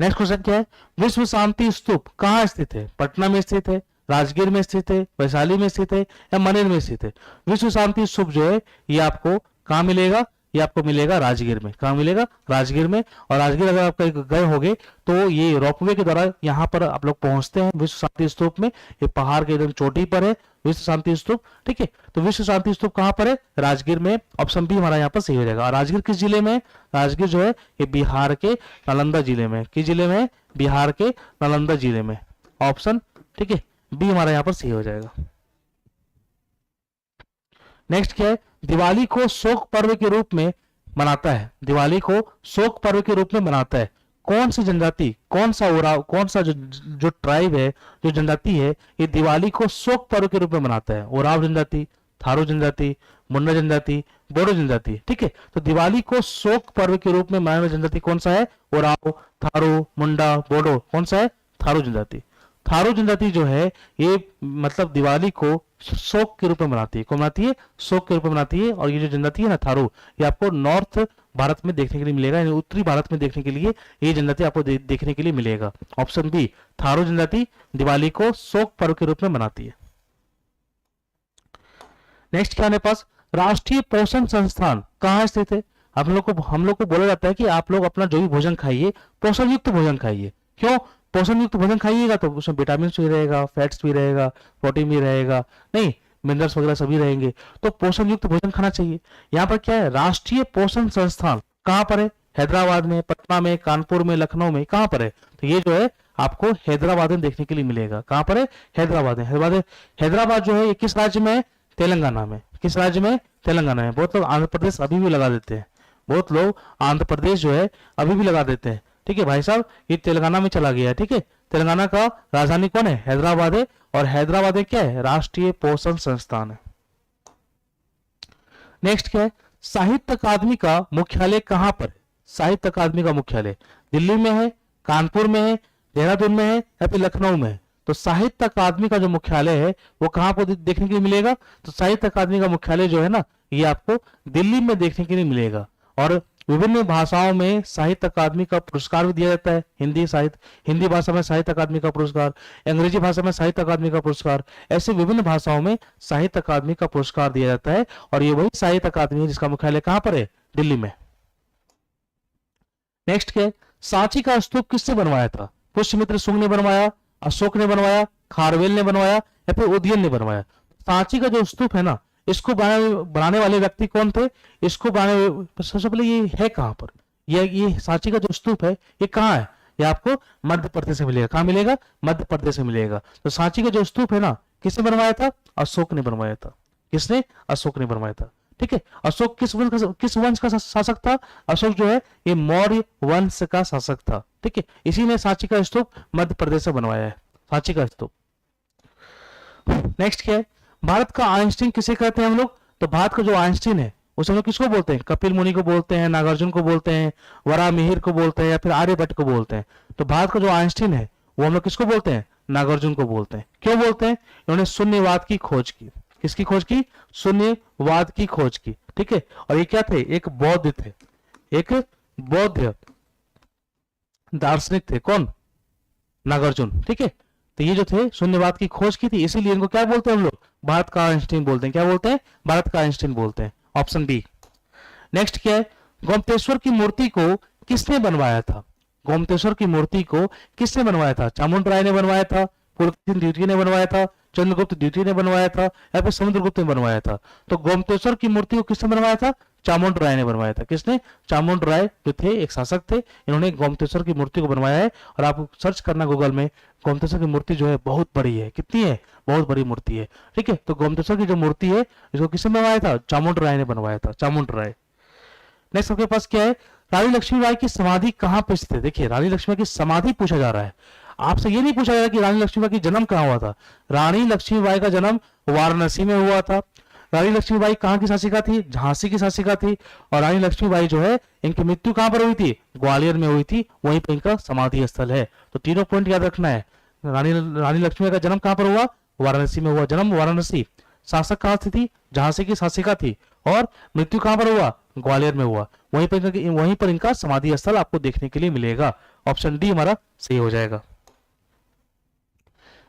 नेक्स्ट क्वेश्चन क्या है? विश्व शांति स्तूप कहाँ स्थित है? पटना में स्थित है, राजगीर में स्थित है, वैशाली में स्थित है या मनेर में स्थित है? विश्व शांति स्तूप जो है ये आपको कहाँ मिलेगा? ये आपको मिलेगा राजगीर में। कहाँ मिलेगा? राजगीर में। और राजगीर अगर आप कहीं गए होंगे तो ये रोपवे के द्वारा यहाँ पर आप लोग पहुंचते हैं विश्व शांति स्तूप में। ये पहाड़ के एकदम चोटी पर है विश्व शांति स्तूप। ठीक है, तो विश्व शांति स्तूप कहाँ पर है? राजगीर में। ऑप्शन बी हमारा यहाँ पर सही हो जाएगा। और राजगीर किस जिले में? राजगीर जो है ये बिहार के नालंदा जिले में। किस जिले में? बिहार के नालंदा जिले में। ऑप्शन ठीक है बी हमारा यहाँ पर सही हो जाएगा। नेक्स्ट क्या है? दिवाली को शोक पर्व के रूप में मनाता है। दिवाली को शोक पर्व के रूप में मनाता है कौन सी जनजाति? कौन सा ओराव, कौन सा जो ट्राइब है, जो जनजाति है, ये दिवाली को शोक पर्व के रूप में मनाता है? ओराव जनजाति, थारू जनजाति, मुंडा जनजाति, बोडो जनजाति। ठीक है, तो दिवाली को शोक पर्व के रूप में मनाने वाली जनजाति कौन सा है? ओराव, थारू, मुंडा, बोडो। कौन सा है? थारू जनजाति। थारू जनजाति जो है ये मतलब दिवाली को शोक के रूप में मनाती है। कौन मनाती है? शोक के रूप में मनाती है। और ये जो जनजाति है ना थारू, ये आपको नॉर्थ भारत में देखने के लिए मिलेगा, यानी उत्तरी भारत में देखने के लिए ये जनजाति आपको देखने के लिए मिलेगा। ऑप्शन बी, थारू जनजाति दिवाली को शोक पर्व के रूप में मनाती है। नेक्स्ट क्या है हमारे पास? राष्ट्रीय पोषण संस्थान कहाँ स्थित है? हम लोग को बोला जाता है कि आप लोग अपना जो भी भोजन खाइए पोषण युक्त भोजन खाइए। क्यों? पोषण युक्त भोजन खाइएगा तो उसमें विटामिन भी रहेगा, फैट्स भी रहेगा, प्रोटीन भी रहेगा, नहीं मिनरल्स वगैरह सभी रहेंगे। तो पोषण युक्त भोजन खाना चाहिए। यहाँ पर क्या है? राष्ट्रीय पोषण संस्थान कहाँ पर है? हैदराबाद में, पटना में, कानपुर में, लखनऊ में, कहाँ पर है? तो ये जो है आपको हैदराबाद में देखने के लिए मिलेगा। कहाँ पर है? हैदराबाद में। हैदराबाद जो है ये किस राज्य में है? तेलंगाना में। किस राज्य में? तेलंगाना में। बहुत लोग आंध्र प्रदेश अभी भी लगा देते हैं। बहुत लोग आंध्र प्रदेश जो है अभी भी लगा देते हैं। ठीक है भाई साहब, ये तेलंगाना में चला गया है। ठीक है, तेलंगाना का राजधानी कौन है? हैदराबाद है। और हैदराबाद में क्या है? राष्ट्रीय पोषण संस्थान है। नेक्स्ट क्या है? साहित्य अकादमी का मुख्यालय कहां पर है? साहित्य अकादमी का मुख्यालय दिल्ली में है, कानपुर में है, देहरादून में है या फिर लखनऊ में है? तो साहित्य अकादमी का जो मुख्यालय है वो कहां पर देखने के लिए मिलेगा? तो साहित्य अकादमी का मुख्यालय जो है ना ये आपको दिल्ली में देखने के लिए मिलेगा। और विभिन्न भाषाओं में साहित्य अकादमी का पुरस्कार भी दिया जाता है। हिंदी भाषा में साहित्य अकादमी का पुरस्कार, अंग्रेजी भाषा में साहित्य अकादमी का पुरस्कार, ऐसे विभिन्न भाषाओं में साहित्य अकादमी का पुरस्कार दिया जाता है। और ये वही साहित्य अकादमी है जिसका मुख्यालय कहां पर है? दिल्ली में। नेक्स्ट क्या है? सांची का स्तूप किससे बनवाया था? पुष्यमित्र शुंग ने बनवाया, अशोक ने बनवाया, खारवेल ने बनवाया या फिर उदयन ने बनवाया? सांची का जो स्तूप है ना इसको बनाने वाले व्यक्ति कौन थे? इसको बनाने सबसे पहले ये है कहां पर? ये सांची का जो स्तूप है ये कहाँ है? ये आपको मध्य प्रदेश में मिलेगा। कहाँ मिलेगा? मध्य प्रदेश में मिलेगा। तो सांची का जो स्तूप है ना, किसने बनवाया था? अशोक ने बनवाया था। किसने? अशोक ने बनवाया था। ठीक है, अशोक किस वंश का शासक था? अशोक जो है ये मौर्य वंश का शासक था। ठीक है, इसी ने सांची का स्तूप मध्य प्रदेश से बनवाया है, सांची का स्तूप। नेक्स्ट क्या है? भारत का आइंस्टीन किसे कहते हैं हम लोग? तो भारत का जो आइंस्टीन है उसे हम लोग किसको बोलते हैं? कपिल मुनि को बोलते हैं, नागार्जुन को बोलते हैं, वराहमिहिर को बोलते हैं, या फिर आर्यभट्ट को बोलते हैं। तो भारत का जो आइंस्टीन है वो हम लोग किसको बोलते हैं? नागार्जुन को बोलते हैं। क्यों बोलते हैं? इन्होंने शून्यवाद की खोज की। किसकी खोज की? शून्यवाद की खोज की। ठीक है, और ये क्या थे? एक बौद्ध थे, एक बौद्ध दार्शनिक थे। कौन? नागार्जुन। ठीक है, तो ये जो थे शून्यवाद की खोज की थी, इसीलिए इनको क्या बोलते हैं हम लोग? भारत का आइंस्टीन बोलते हैं। क्या बोलते हैं? भारत का आइंस्टीन बोलते हैं। Option B. नेक्स्ट क्या है? गोमतेश्वर की मूर्ति को किसने बनवाया था? गोमतेश्वर की मूर्ति को किसने बनवाया था? चामुंड राय ने बनवाया था, पुलकेशिन द्वितीय ने बनवाया था, चंद्रगुप्त द्वितीय ने बनवाया था, या फिर समुद्रगुप्त ने बनवाया था? तो गोमतेश्वर की मूर्ति को किसने बनवाया था? चामुंड राय ने बनवाया था। किसने? चामुंड राय जो थे एक शासक थे, इन्होंने गोमतेश्वर की मूर्ति को बनवाया है। और आप सर्च करना गूगल में, गोमतेश्वर की मूर्ति जो है बहुत बड़ी है। कितनी है? बहुत बड़ी मूर्ति है। ठीक है, तो गोमतेश्वर की जो मूर्ति है इसको किसने बनवाया था? चामुंड राय ने बनवाया था, चामुंड राय। नेक्स्ट आपके पास क्या है? रानी लक्ष्मीबाई की समाधि कहाँ पे स्थित है? देखिए, रानी लक्ष्मीबाई की समाधि पूछा जा रहा है। आपसे ये नहीं पूछा जा रहा कि रानी लक्ष्मीबाई की जन्म कहाँ हुआ था। रानी लक्ष्मीबाई का जन्म वाराणसी में हुआ था। रानी लक्ष्मीबाई कहाँ की शासिका थी? झांसी की शासिका थी। और रानी लक्ष्मीबाई जो है इनकी मृत्यु कहाँ पर हुई थी? ग्वालियर में हुई थी, वहीं पर इनका समाधि स्थल है। तो तीनों पॉइंट याद रखना है। रानी लक्ष्मीबाई का जन्म कहाँ पर हुआ? वाराणसी में हुआ जन्म, वाराणसी। शासक कहाँ से थी? झांसी की शासिका थी। और मृत्यु कहाँ पर हुआ? ग्वालियर में हुआ। वहीं पर इनका समाधि स्थल आपको देखने के लिए मिलेगा। ऑप्शन डी हमारा सही हो जाएगा।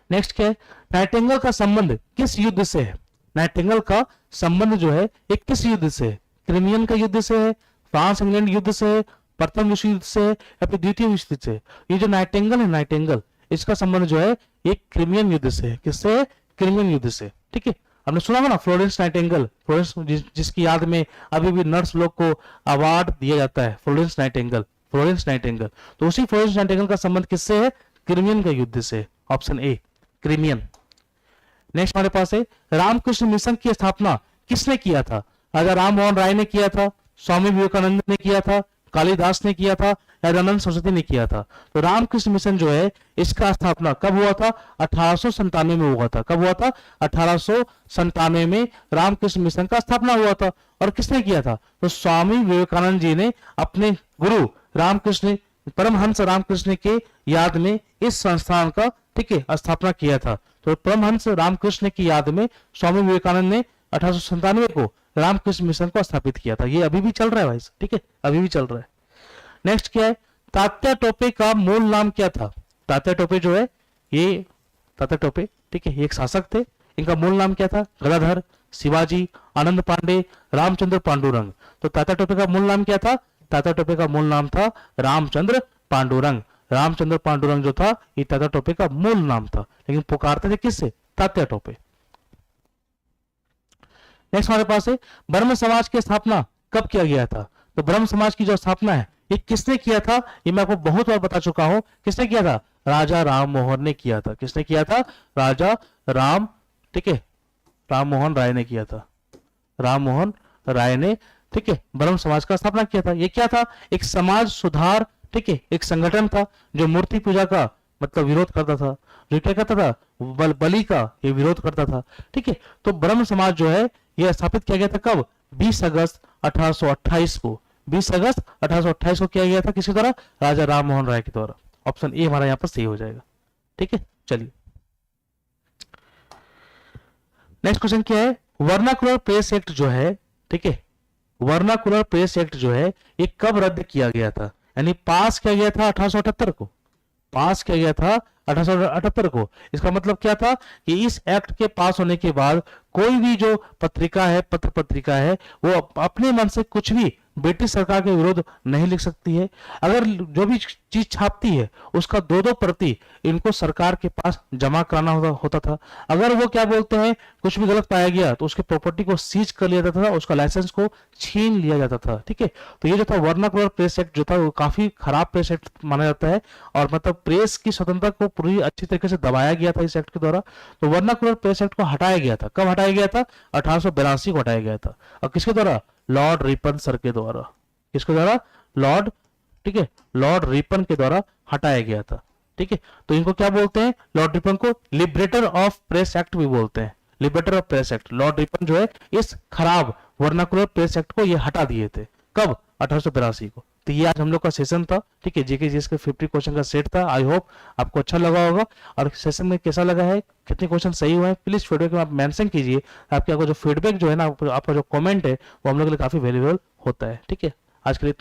नेक्स्ट क्या है? नाइटिंगेल का संबंध किस युद्ध से है? नाइटिंगेल का संबंध जो है एक किस युद्ध से है? क्रिमियन का युद्ध से है, फ्रांस इंग्लैंड युद्ध से है, प्रथम विश्व युद्ध से है, या फिर द्वितीय विश्व युद्ध से? ये जो नाइटिंगेल है, नाइटिंगेल, इसका संबंध जो है एक क्रिमियन युद्ध से है। किससे है? क्रिमियन युद्ध से। ठीक है, आपने सुना होगा ना फ्लोरेंस नाइटिंगेल, फ्लोरेंस जिसकी याद में अभी भी नर्स लोग को अवार्ड दिया जाता है, फ्लोरेंस नाइटिंगेल, फ्लोरेंस नाइटिंगेल। तो उसी फ्लोरेंस नाइटिंगेल का संबंध किससे है? क्रिमियन का युद्ध से। Option A, Crimean. नेक्स्ट हमारे पास है, रामकृष्ण मिशन की स्थापना किसने किया था? राजा राम मोहन राय ने किया था, स्वामी विवेकानंद ने किया था, कालिदास ने किया था, या दयानंद सरस्वती ने किया था? तो रामकृष्ण मिशन जो है इसका स्थापना कब हुआ था? 1897 में हुआ था। कब हुआ था? 1897 में रामकृष्ण मिशन का स्थापना हुआ था। और किसने किया था? तो स्वामी विवेकानंद जी ने अपने गुरु रामकृष्ण, परमहंस रामकृष्ण के याद में इस संस्थान का, ठीक है, स्थापना किया था। तो परमहंस रामकृष्ण की याद में स्वामी विवेकानंद ने 1897 को रामकृष्ण मिशन को स्थापित किया था। ये अभी भी चल रहा है भाई, ठीक है, अभी भी चल रहा है। नेक्स्ट क्या है? तात्या टोपे का मूल नाम क्या था? तात्या टोपे जो है ये तात्या टोपे, ठीक है, ये एक शासक थे। इनका मूल नाम क्या था? गदाधर, शिवाजी, आनंद पांडे, रामचंद्र पांडुरंग। तो तात्या टोपे का मूल नाम क्या था? तात्या टोपे का मूल नाम था रामचंद्र पांडुरंग। रामचंद्र पांडुरंग जो था ये तात्या टोपे का मूल नाम था, लेकिन पुकारते थे किससे? तात्या टोपे। नेक्स्ट हमारे पास है, ब्रह्म समाज की स्थापना कब किया गया था? तो ब्रह्म समाज की जो स्थापना है ये किसने किया था? ये मैं आपको बहुत बार बता चुका हूं। किसने किया था? राजा राम मोहन ने किया था। किसने किया था? राजा राम, ठीक है, राम मोहन राय ने किया था। राम मोहन राय ने, ठीक है, ब्रह्म समाज का स्थापना किया था। ये क्या था? एक समाज सुधार, ठीक है, एक संगठन था जो मूर्ति पूजा का मतलब विरोध करता था, जो क्या करता था? बलि का ये विरोध करता था। ठीक है, तो ब्रह्म समाज जो है यह स्थापित किया गया था कब? 20 अगस्त 1828 को। 20 अगस्त 1828 को किया गया था। किसके द्वारा? राजा राम मोहन राय के द्वारा। ऑप्शन ए हमारा यहाँ पर सही हो जाएगा। ठीक है, चलिए नेक्स्ट क्वेश्चन क्या है? वर्नाकुलर प्रेस एक्ट जो है, ठीक है, वर्नाकुलर प्रेस एक्ट जो है ये कब रद्द किया गया था? यानी पास किया गया था 1878 को, पास किया गया था 1878 को। इसका मतलब क्या था कि इस एक्ट के पास होने के बाद कोई भी जो पत्रिका है, पत्र पत्रिका है, वो अपने मन से कुछ भी ब्रिटिश सरकार के विरुद्ध नहीं लिख सकती है। अगर जो भी चीज छापती है उसका 2-2 प्रति इनको सरकार के पास जमा कराना होता था। अगर वो क्या बोलते हैं कुछ भी गलत पाया गया तो उसके प्रॉपर्टी को सीज कर लिया जाता था, उसका लाइसेंस को छीन लिया जाता था। ठीक है, तो ये जो था वर्नाकुलर प्रेस एक्ट जो था वो काफी खराब प्रेस एक्ट माना जाता है, और मतलब प्रेस की स्वतंत्रता को पूरी अच्छी तरीके से दबाया गया था इस एक्ट के द्वारा। तो वर्नाकुलर प्रेस एक्ट को हटाया गया था। कब हटाया गया था? 1882 को हटाया गया था। और किसके द्वारा? लॉर्ड रिपन सर के द्वारा। किसके द्वारा? लॉर्ड, ठीक है, लॉर्ड रिपन के द्वारा हटाया गया था। ठीक है, तो इनको क्या बोलते हैं? लॉर्ड रिपन को लिबरेटर ऑफ प्रेस एक्ट भी बोलते हैं। Liberator of press act, Lord Ripon जो है इस खराब वर्नाकुलर प्रेस एक्ट को ये हटा दिए थे। कब? 1882 को। तो ये आज हम लोग का सेशन था। ठीक है, जीके जीएस के 50 क्वेश्चन का सेट था। आई होप आपको अच्छा लगा होगा। और सेशन में कैसा लगा है, कितने क्वेश्चन सही हुए हैं, प्लीज फीडबैक में आप मेंशन कीजिए। आपका जो फीडबैक जो है ना, आपका जो कमेंट है वो हम लोग के लिए काफी वैल्यूएबल होता है। ठीक है, आज के लिए इतना।